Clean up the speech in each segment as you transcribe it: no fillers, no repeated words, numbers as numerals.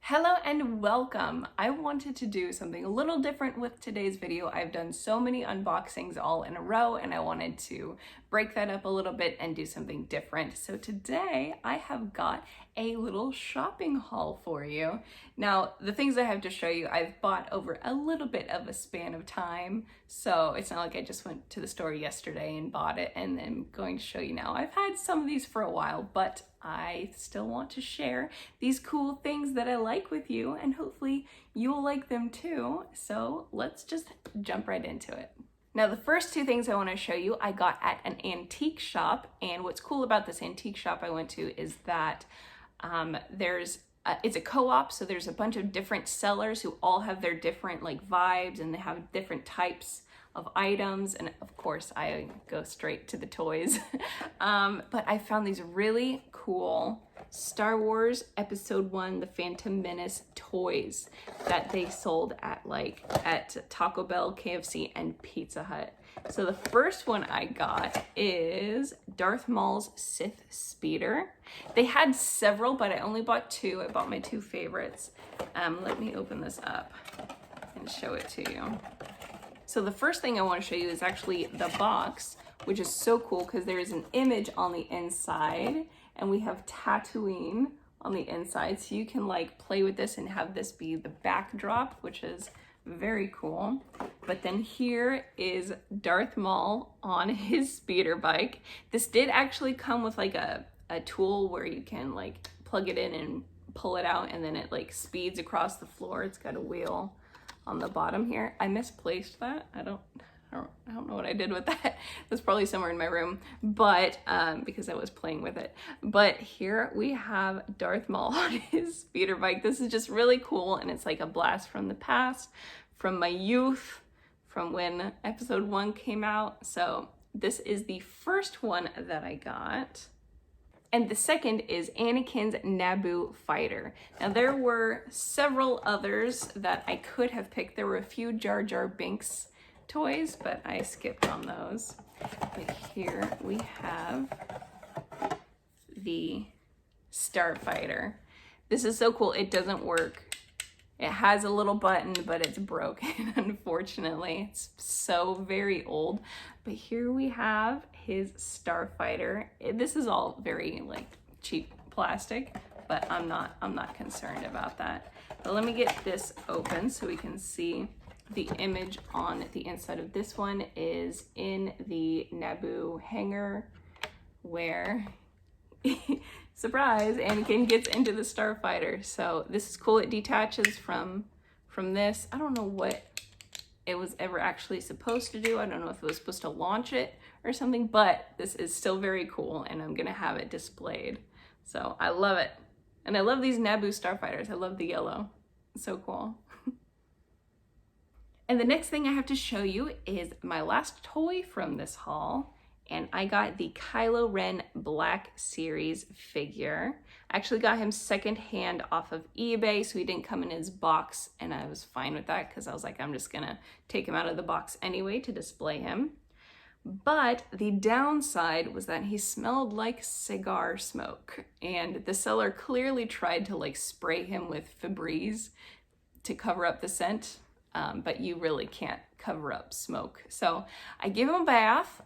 Hello and welcome. I wanted to do something a little different with today's video. I've done so many unboxings all in a row and I wanted to break that up a little bit and do something different. So today I have got a little shopping haul for you. Now, the things I have to show you, I've bought over a little bit of a span of time. So it's not like I just went to the store yesterday and bought it and then going to show you now. I've had some of these for a while, but I still want to share these cool things that I like with you, and hopefully you'll like them too. So let's just jump right into it. Now, the first two things I want to show you, I got at an antique shop, and what's cool about this antique shop I went to is that it's a co-op, so there's a bunch of different sellers who all have their different vibes, and they have different types of items, and of course I go straight to the toys. But I found these really cool Star Wars Episode 1 The Phantom Menace toys that they sold at Taco Bell, KFC, and Pizza Hut. So the first one I got is Darth Maul's Sith Speeder. They had several, but I only bought two. I bought my two favorites. Let me open this up and show it to you. So the first thing I want to show you is actually the box, which is so cool because there is an image on the inside and we have Tatooine on the inside. So you can play with this and have this be the backdrop, which is very cool. But then here is Darth Maul on his speeder bike. This did actually come with a tool where you can plug it in and pull it out, and then it speeds across the floor. It's got a wheel on the bottom here. I misplaced that. I don't know what I did with that. It was probably somewhere in my room, but because I was playing with it. But here we have Darth Maul on his speeder bike. This is just really cool, and it's like a blast from the past, from my youth, from when Episode 1 came out. So this is the first one that I got. And the second is Anakin's Naboo fighter. Now there were several others that I could have picked. There were a few Jar Jar Binks toys, but I skipped on those. But here we have the Starfighter. This is so cool. It doesn't work. It has a little button, but it's broken, unfortunately. It's so very old. But here we have his Starfighter. This is all very cheap plastic, but I'm not concerned about that. But let me get this open so we can see the image on the inside of this one is in the Naboo hangar where surprise, Anakin gets into the Starfighter. So this is cool. It detaches from this. I don't know what it was ever actually supposed to do. I don't know if it was supposed to launch it or something, but this is still very cool, and I'm gonna have it displayed. So I love it. And I love these Naboo Starfighters. I love the yellow. It's so cool. And the next thing I have to show you is my last toy from this haul. And I got the Kylo Ren Black Series figure. I actually got him secondhand off of eBay, so he didn't come in his box, and I was fine with that because I was like, I'm just gonna take him out of the box anyway to display him. But the downside was that he smelled like cigar smoke, and the seller clearly tried to spray him with Febreze to cover up the scent. But you really can't cover up smoke. So I gave him a bath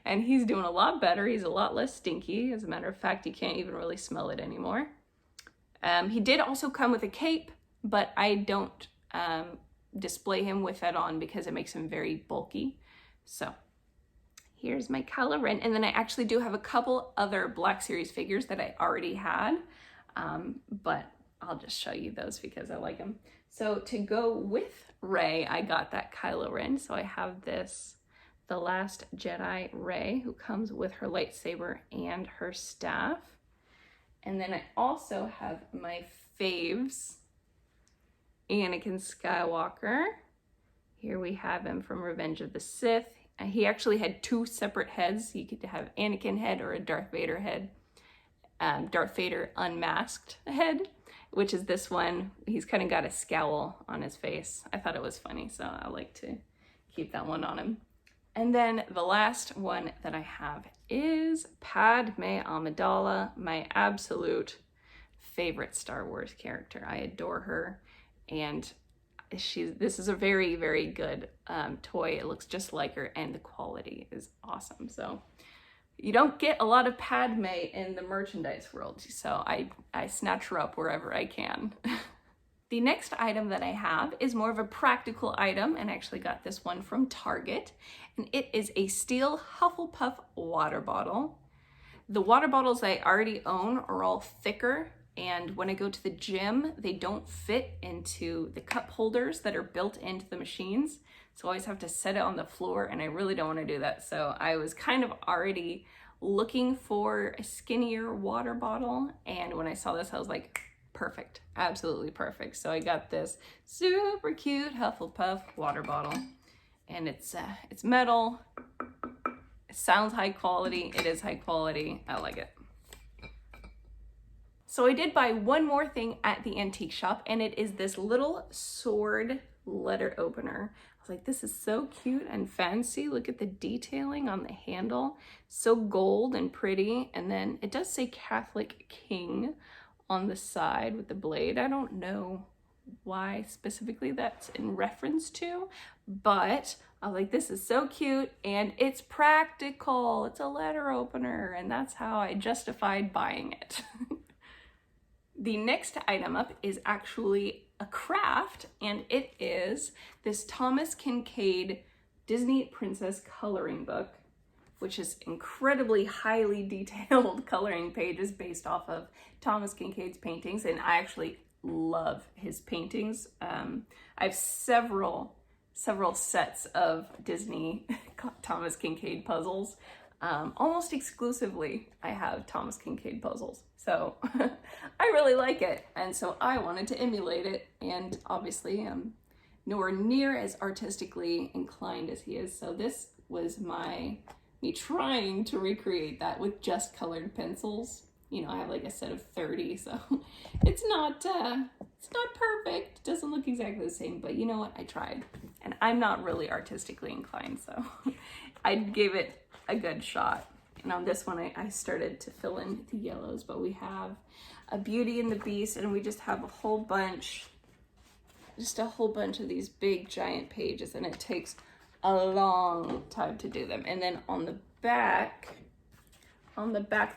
and he's doing a lot better. He's a lot less stinky. As a matter of fact, you can't even really smell it anymore. He did also come with a cape, but I don't display him with that on because it makes him very bulky. So here's my Kylo Ren. And then I actually do have a couple other Black Series figures that I already had, but I'll just show you those because I like them. So to go with Rey, I got that Kylo Ren. So I have this, The Last Jedi Rey, who comes with her lightsaber and her staff. And then I also have my faves, Anakin Skywalker. Here we have him from Revenge of the Sith. He actually had two separate heads. You could have Anakin head or a Darth Vader head. Darth Vader unmasked head, which is this one. He's kind of got a scowl on his face. I thought it was funny, so I like to keep that one on him. And then the last one that I have is Padme Amidala, my absolute favorite Star Wars character. I adore her, and this is a very, very good toy. It looks just like her, and the quality is awesome. So you don't get a lot of Padme in the merchandise world, so I snatch her up wherever I can. The next item that I have is more of a practical item, and I actually got this one from Target, and it is a steel Hufflepuff water bottle. The water bottles I already own are all thicker, and when I go to the gym, they don't fit into the cup holders that are built into the machines, so I always have to set it on the floor, and I really don't want to do that. So I was kind of already looking for a skinnier water bottle, and when I saw this, I was like, perfect, absolutely perfect. So I got this super cute Hufflepuff water bottle, and it's metal. It sounds high quality. It is high quality. I like it. So I did buy one more thing at the antique shop, and it is this little sword letter opener. I was like, this is so cute and fancy. Look at the detailing on the handle. So gold and pretty. And then it does say Catholic King on the side with the blade. I don't know why specifically that's in reference to, but I was like, this is so cute and it's practical. It's a letter opener, and that's how I justified buying it. The next item up is actually a craft, and it is this Thomas Kinkade Disney Princess coloring book, which is incredibly highly detailed coloring pages based off of Thomas Kinkade's paintings, and I actually love his paintings. I have several sets of Disney Thomas Kinkade puzzles. Almost exclusively, I have Thomas Kinkade puzzles. So I really like it, and so I wanted to emulate it, and obviously I'm nowhere near as artistically inclined as he is, so this was me trying to recreate that with just colored pencils. You know, I have like a set of 30, so it's not perfect. It doesn't look exactly the same, but you know what? I tried, and I'm not really artistically inclined, so I gave it a good shot. And on this one, I started to fill in the yellows, but we have a Beauty and the Beast, and we just have a whole bunch of these big giant pages, and it takes a long time to do them. And then on the back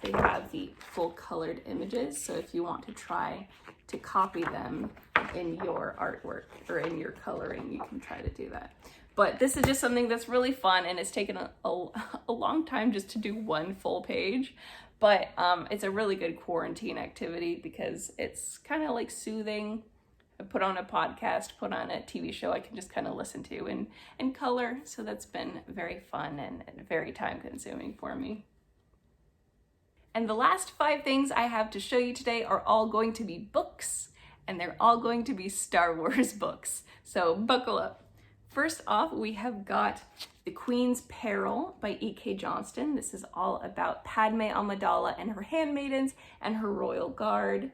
they have the full colored images, so if you want to try to copy them in your artwork or in your coloring, you can try to do that. But this is just something that's really fun, and it's taken a long time just to do one full page, but it's a really good quarantine activity because it's kind of like soothing. I put on a podcast, put on a TV show I can just kind of listen to and color, so that's been very fun and very time consuming for me. And the last 5 things I have to show you today are all going to be books, and they're all going to be Star Wars books, so buckle up. First off, we have got The Queen's Peril by E.K. Johnston. This is all about Padme Amidala and her handmaidens and her royal guard.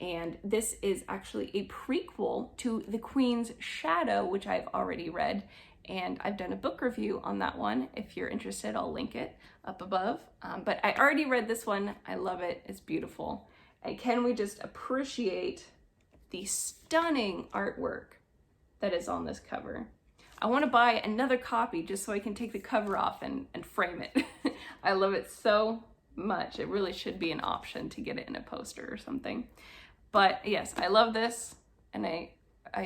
And this is actually a prequel to The Queen's Shadow, which I've already read. And I've done a book review on that one. If you're interested, I'll link it up above. But I already read this one. I love it. It's beautiful. And can we just appreciate the stunning artwork that is on this cover? I want to buy another copy just so I can take the cover off and frame it. I love it so much. It really should be an option to get it in a poster or something. But yes, I love this, and I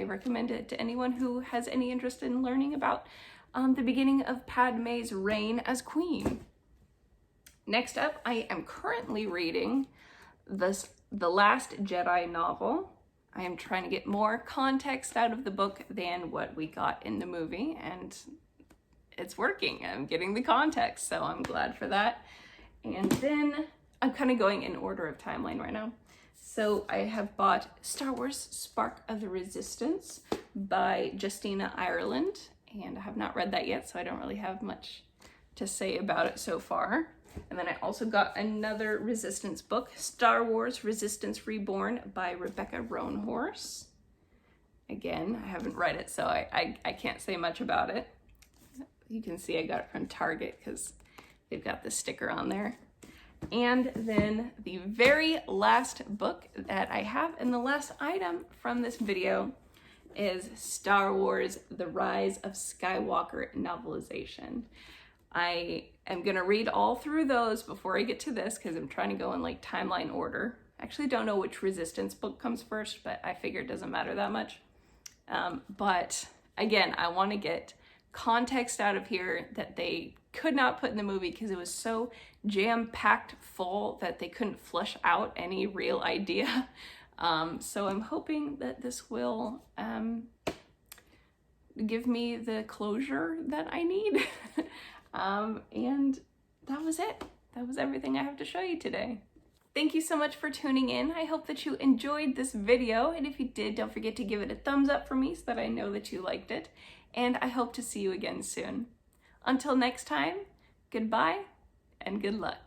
recommend it to anyone who has any interest in learning about the beginning of Padme's reign as queen. Next up, I am currently reading The Last Jedi novel. I am trying to get more context out of the book than what we got in the movie, and it's working. I'm getting the context, so I'm glad for that. And then I'm kind of going in order of timeline right now. So I have bought Star Wars Spark of the Resistance by Justina Ireland, and I have not read that yet, so I don't really have much to say about it so far. And then I also got another Resistance book, Star Wars Resistance Reborn by Rebecca Roanhorse. Again, I haven't read it, so I can't say much about it. You can see I got it from Target because they've got the sticker on there. And then the very last book that I have and the last item from this video is Star Wars: The Rise of Skywalker novelization. I am gonna read all through those before I get to this because I'm trying to go in like timeline order. I actually don't know which Resistance book comes first, but I figure it doesn't matter that much. But again, I want to get context out of here that they could not put in the movie because it was so jam-packed full that they couldn't flesh out any real idea. So I'm hoping that this will give me the closure that I need. And that was it. That was everything I have to show you today. Thank you so much for tuning in. I hope that you enjoyed this video, and if you did, don't forget to give it a thumbs up for me so that I know that you liked it, and I hope to see you again soon. Until next time, goodbye and good luck.